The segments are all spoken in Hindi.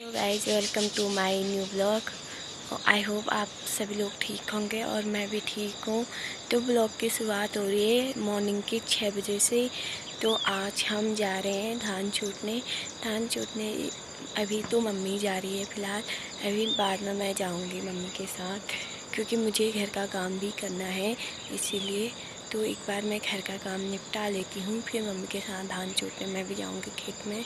Hello guys, welcome to my new blog. I hope आप सभी लोग ठीक होंगे और मैं भी ठीक हूँ। तो ब्लॉग की शुरुआत हो रही है मॉर्निंग के 6 बजे से। तो आज हम जा रहे हैं धान छूटने। अभी तो मम्मी जा रही है फ़िलहाल, अभी बाद में मैं जाऊँगी मम्मी के साथ, क्योंकि मुझे घर का काम भी करना है इसीलिए। तो एक बार मैं घर का काम निपटा लेती हूँ, फिर मम्मी के साथ धान छूटने मैं भी जाऊँगी खेत में।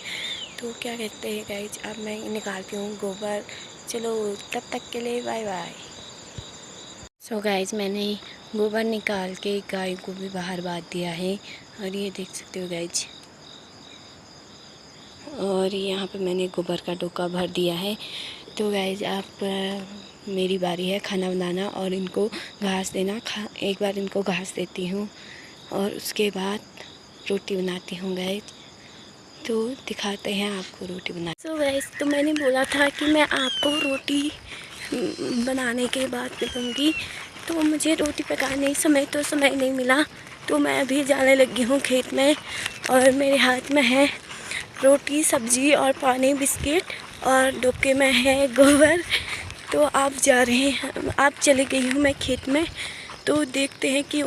तो क्या कहते हैं गाइज, अब मैं निकालती हूँ गोबर। चलो तब तक के लिए बाय बाय। सो गाइज, मैंने गोबर निकाल के गाय को भी बाहर बांध दिया है और ये देख सकते हो गाइज। और यहाँ पे मैंने गोबर का डोका भर दिया है। तो गाइज आप मेरी बारी है खाना बनाना और इनको घास देना। एक बार इनको घास देती हूँ और उसके बाद रोटी बनाती हूँ गाइज। तो दिखाते हैं आपको रोटी बना। सो गाइस, तो मैंने बोला था कि मैं आपको रोटी बनाने के बाद मिलूँगी। तो मुझे रोटी पकाने समय नहीं मिला, तो मैं अभी जाने लगी हूँ खेत में। और मेरे हाथ में है रोटी, सब्जी और पानी, बिस्किट, और डोके में है गोबर। तो आप जा रहे हैं, आप चली गई हूँ मैं खेत में। तो देखते हैं कि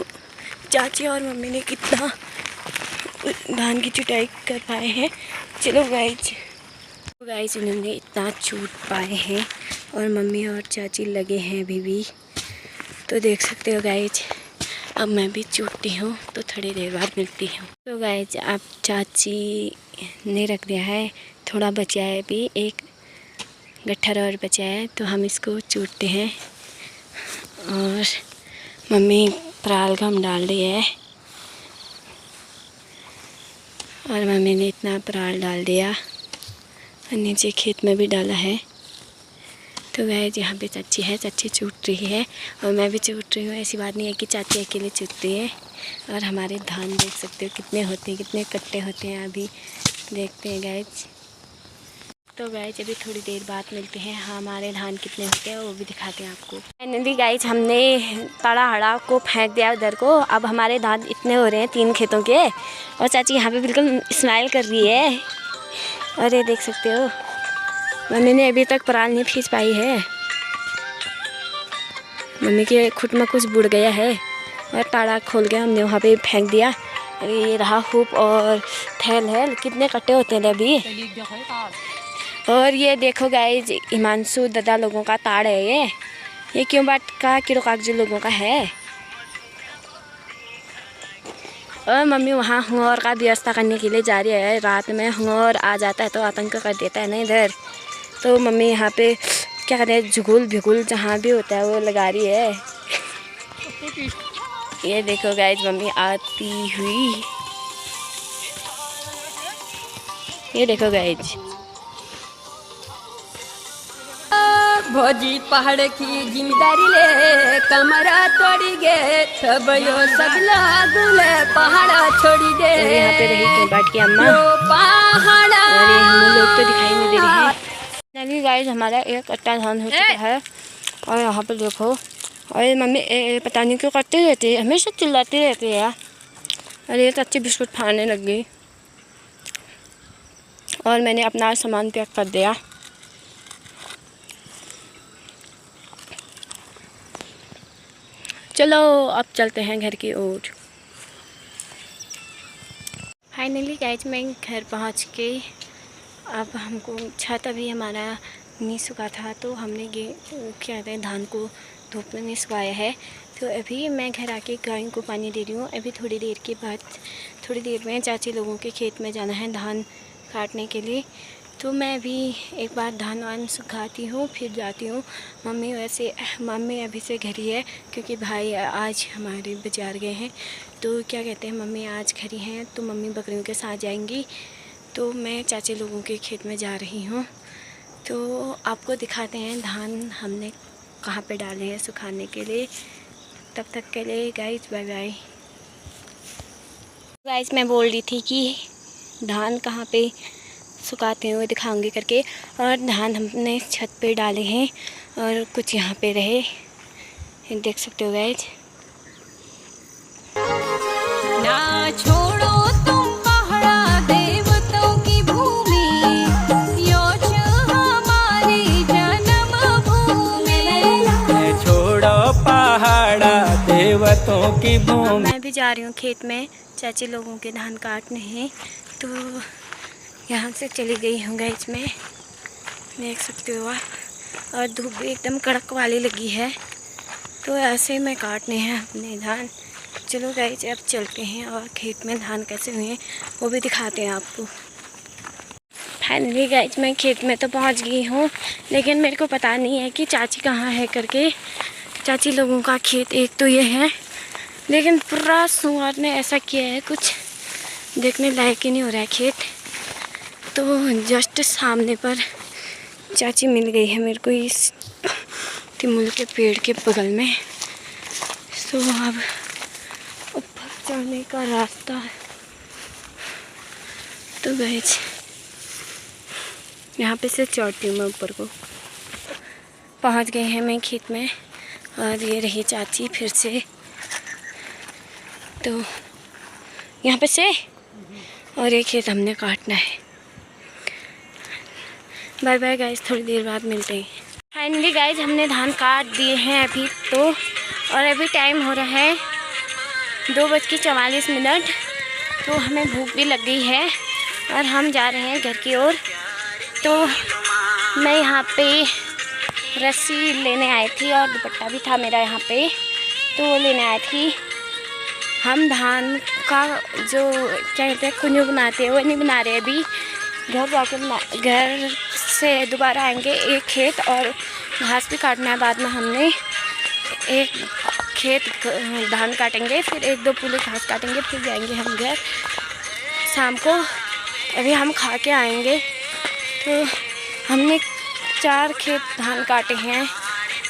चाची और मम्मी ने कितना धान की चुटाई कर पाए हैं। चलो गाइज इन्होंने इतना छूट पाए हैं और मम्मी और चाची लगे हैं अभी भी। तो देख सकते हो गाइज, अब मैं भी छूटती हूँ तो थोड़ी देर बाद मिलती हूँ। तो गाइज अब चाची ने रख दिया है, थोड़ा बचा है अभी, एक गट्ठर और बचा है, तो हम इसको छूटते हैं। और मम्मी पराल गम डाल रही है और मम्मी ने इतना पराल डाल दिया और नीचे खेत में भी डाला है। तो गाइस यहाँ पे चाची है, चाची छूट रही है और मैं भी छूट रही हूँ। ऐसी बात नहीं है कि चाची अकेले छूटती है। और हमारे धान देख सकते हो कितने होते हैं, कितने कट्टे होते हैं, अभी देखते हैं गाइस। तो गाइस अभी थोड़ी देर बाद मिलते हैं, हमारे धान कितने होते हैं वो भी दिखाते हैं आपको। फाइनली गाइस हमने ताड़ा हड़ा को फेंक दिया उधर को। अब हमारे धान इतने हो रहे हैं 3 खेतों के, और चाची यहाँ पे बिल्कुल स्माइल कर रही है। और ये देख सकते हो मम्मी ने अभी तक पराल नहीं खींच पाई है, मम्मी के खुद में कुछ बुड़ गया है और ताड़ा खोल के हमने वहाँ पे फेंक दिया। अरे ये रहा हुप और थैल है, कितने कट्टे होते हैं अभी। और ये देखो गाइज हिमांशु दादा लोगों का ताड़ है ये क्यों बाट का किलो कागजी लोगों का है। और मम्मी वहाँ हुंगोर का व्यवस्था करने के लिए जा रही है। रात में हुंगोर आ जाता है तो आतंक कर देता है ना इधर। तो मम्मी यहाँ पे क्या कहते हैं, झुगुल भिगुल जहाँ भी होता है वो लगा रही है। ये देखो गाइज मम्मी आती हुई, ये देखो गाइज। भोजी पहाड़ की जिम्मेदारी ले कमरा तोड़ी गे, तब यो सगला गुले पहाड़ा छोड़ी दे। और यहाँ पे रही क्यों बाट की अम्मा, पहाड़ा और ये हम लोग तो दिखाई नहीं दे रहे हैं। चलिए गाइस हमारा एक कट्टा धान हो चुका है और यहाँ पे देखो। और ये मम्मी पता नहीं क्यों करती रहती है, हमेशा चिल्लाती रहती है यार। और ये चाची बिस्कुट फाड़ने लग गई और मैंने अपना सामान पैक कर दिया। चलो अब चलते हैं घर की ओर। फाइनली गाइस मैं घर पहुंच के, अब हमको छत अभी हमारा नहीं सूखा था तो हमने क्या कहते हैं धान को धूप में नहीं सुखाया है। तो अभी मैं घर आके गायों को पानी दे रही हूँ। अभी थोड़ी देर के बाद, थोड़ी देर में चाची लोगों के खेत में जाना है धान काटने के लिए। तो मैं अभी एक बार धान वान सुखाती हूँ फिर जाती हूँ। मम्मी अभी से घर ही है क्योंकि भाई आज हमारे बाजार गए हैं। तो क्या कहते हैं मम्मी आज घर ही हैं, तो मम्मी बकरियों के साथ जाएंगी। तो मैं चाची लोगों के खेत में जा रही हूँ। तो आपको दिखाते हैं धान हमने कहाँ पे डाले हैं सुखाने के लिए। तब तक के लिए गाइस बाय बाय। गाइस मैं बोल रही थी कि धान कहाँ पे सुखाते हुए दिखाऊंगी करके। और धान हमने छत पे डाले हैं और कुछ यहाँ पे रहे, देख सकते हो गाइस। ना छोड़ो तुम पहाड़ा देवताओं की भूमि, योच हमारा दोस्तों की भूमि। मैं भी जा रही हूँ खेत में, चाची लोगों के धान काटने हैं, तो यहाँ से चली गई हूँ गाइस मैं, देख सकते हो आप। और धूप भी एकदम कड़क वाली लगी है, तो ऐसे मैं काटने हैं अपने धान। चलो गाइस अब चलते हैं और खेत में धान कैसे हुए हैं वो भी दिखाते हैं आपको। फाइनली गाइस मैं खेत में तो पहुंच गई हूँ, लेकिन मेरे को पता नहीं है कि चाची कहाँ है करके। चाची लोगों का खेत एक तो ये है, लेकिन पूरा सुअर ने ऐसा किया है कुछ देखने लायक ही नहीं हो रहा है खेत। तो जस्ट सामने पर चाची मिल गई है मेरे को इस तिमुल के पेड़ के बगल में। तो अब ऊपर जाने का रास्ता है, तो गाइस यहाँ पे से चढ़ती हूँ मैं ऊपर को। पहुँच गए हैं मैं खेत में, और ये रही चाची फिर से। तो यहाँ पे से और ये खेत हमने काटना है। बाय बाय गाइस, थोड़ी देर बाद मिलते हैं। फाइनली गाइस हमने धान काट दिए हैं अभी तो, और अभी टाइम हो रहा है 2:44। तो हमें भूख भी लग गई है और हम जा रहे हैं घर की ओर। तो मैं यहाँ पे रस्सी लेने आई थी और दुपट्टा भी था मेरा यहाँ पे, तो वो लेने आई थी। हम धान का जो क्या कहते हैं कुंजू बनाते हैं वो नहीं बना रहे अभी, घर जाके घर से दोबारा आएंगे एक खेत, और घास भी काटना है। बाद में हमने एक खेत धान काटेंगे, फिर 1-2 पुले घास काटेंगे, फिर जाएंगे हम घर शाम को। अभी हम खा के आएंगे। तो हमने 4 खेत धान काटे हैं,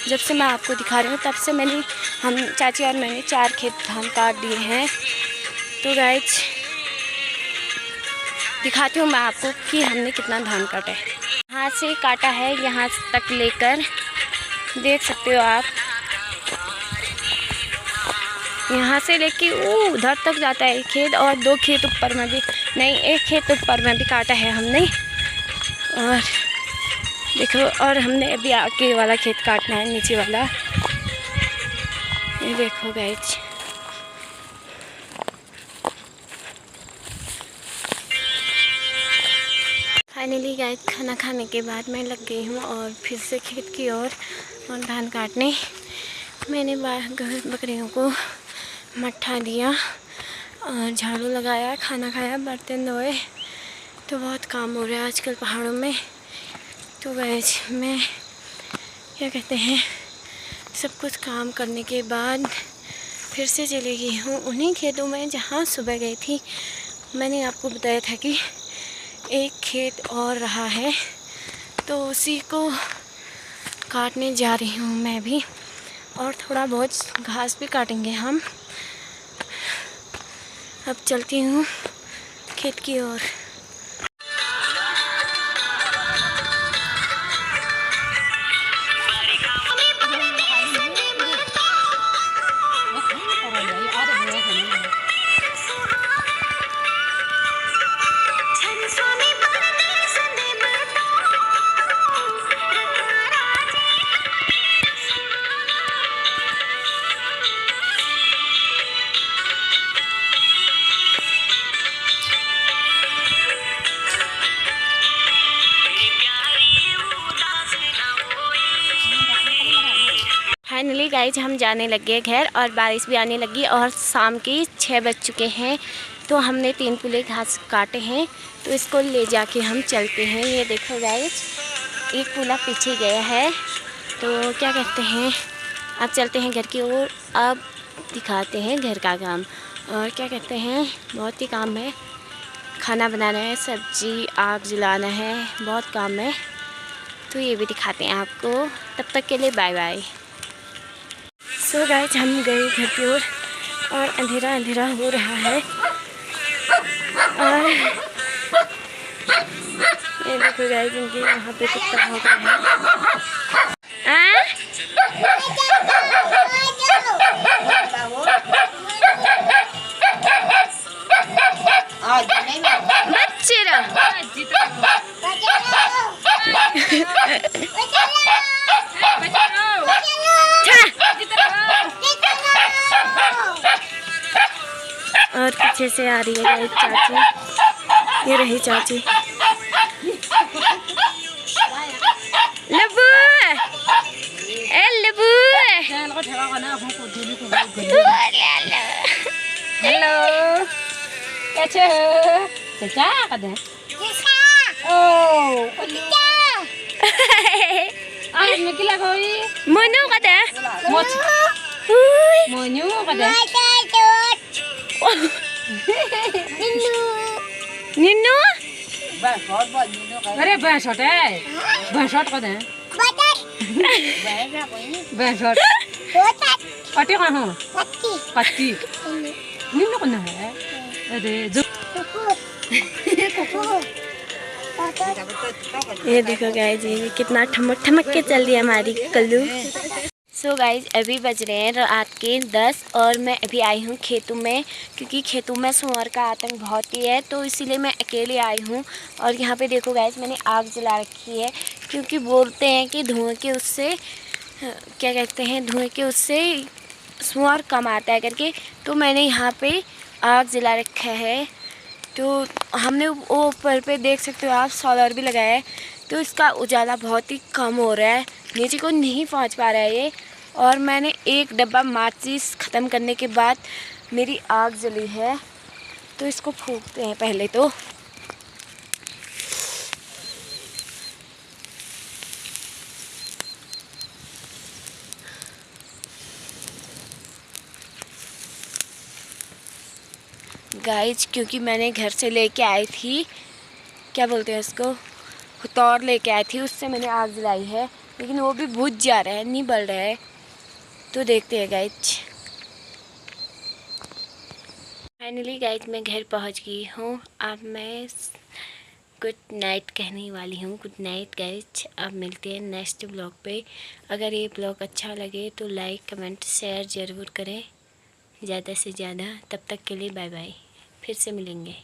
जब से मैं आपको दिखा रही हूँ तब से हम चाची और मैंने 4 खेत धान काट दिए हैं। तो गाइस दिखाती हूँ मैं आपको कि हमने कितना धान काटा है। यहाँ से काटा है यहाँ तक लेकर, देख सकते हो आप। यहाँ से लेके उधर तक जाता है खेत, और 2 खेत ऊपर में भी नहीं, 1 खेत ऊपर में भी काटा है हमने। और देखो, और हमने अभी आगे वाला खेत काटना है, नीचे वाला। ये देखो गाइस, फाइनली गाइस खाना खाने के बाद मैं लग गई हूँ और फिर से खेत की ओर और धान काटने। मैंने बकरियों को मट्ठा दिया और झाड़ू लगाया, खाना खाया, बर्तन धोए। तो बहुत काम हो रहा है आजकल पहाड़ों में। तो गाइस मैं क्या कहते हैं, सब कुछ काम करने के बाद फिर से चली गई हूँ उन्हीं खेतों में जहाँ सुबह गई थी। मैंने आपको बताया था कि एक खेत और रहा है, तो उसी को काटने जा रही हूँ मैं भी, और थोड़ा बहुत घास भी काटेंगे हम। अब चलती हूँ खेत की ओर। फाइनली गाइज हम जाने लगे घर, और बारिश भी आने लगी और शाम के 6 बज चुके हैं। तो हमने 3 पुले घास काटे हैं, तो इसको ले जाके हम चलते हैं। ये देखो गाइज, एक पुला पीछे गया है। तो क्या कहते हैं, अब चलते हैं घर की ओर। अब दिखाते हैं घर का काम, और क्या कहते हैं, बहुत ही काम है। खाना बनाना है, सब्जी आग जलाना है, बहुत काम है। तो ये भी दिखाते हैं आपको। तब तक के लिए बाय बाय। सो गाइस हम गए घर की ओर, और अंधेरा अंधेरा हो रहा है। और ये देखो गाइस, इनके यहाँ पे कुत्ता हो गया है। बच्चे पीछे से आ रही है चाची, ये रही चाची। लबू ए लबू, हेलो कैसे हो? चाचा कदे ओ आज में किला कोई मोनू कदे मोच मोन्यू कदे निन्नू अरे बैंसठ है बैंसठ कदे बैंसठ कटी कहाँ कच्ची निन्नू कौन है? अरे जो ये देखो गाइज, ये कितना ठमक ठमक के चल रही है हमारी कल्लू। सो गाइज अभी बज रहे हैं रात के 10 और मैं अभी आई हूँ खेतों में, क्योंकि खेतों में सुअर का आतंक बहुत ही है, तो इसीलिए मैं अकेले आई हूँ। और यहाँ पे देखो गाइज मैंने आग जला रखी है, क्योंकि बोलते हैं कि धुएं के उससे क्या कहते हैं, धुएं के उससे सुअर कम आता है करके। तो मैंने यहाँ पे आग जला रखा है। तो हमने वो ऊपर पे देख सकते हो आप सोलर भी लगाया है, तो इसका उजाला बहुत ही कम हो रहा है, नीचे को नहीं पहुंच पा रहा है ये। और मैंने एक डब्बा माचिस ख़त्म करने के बाद मेरी आग जली है, तो इसको फूंकते हैं पहले तो। गाइज क्योंकि मैंने घर से लेके आई थी, क्या बोलते हैं इसको, तौर लेके आई थी, उससे मैंने आग जलाई है, लेकिन वो भी बुझ जा रहा है, नहीं बल रहा है। तो देखते हैं गाइज। फाइनली गाइज मैं घर पहुंच गई हूँ। अब मैं गुड नाइट कहने वाली हूँ। गुड नाइट गाइज, अब मिलते हैं नेक्स्ट ब्लॉग पे। अगर ये ब्लॉग अच्छा लगे तो लाइक कमेंट शेयर ज़रूर करें ज़्यादा से ज़्यादा। तब तक के लिए बाय बाय, फिर से मिलेंगे।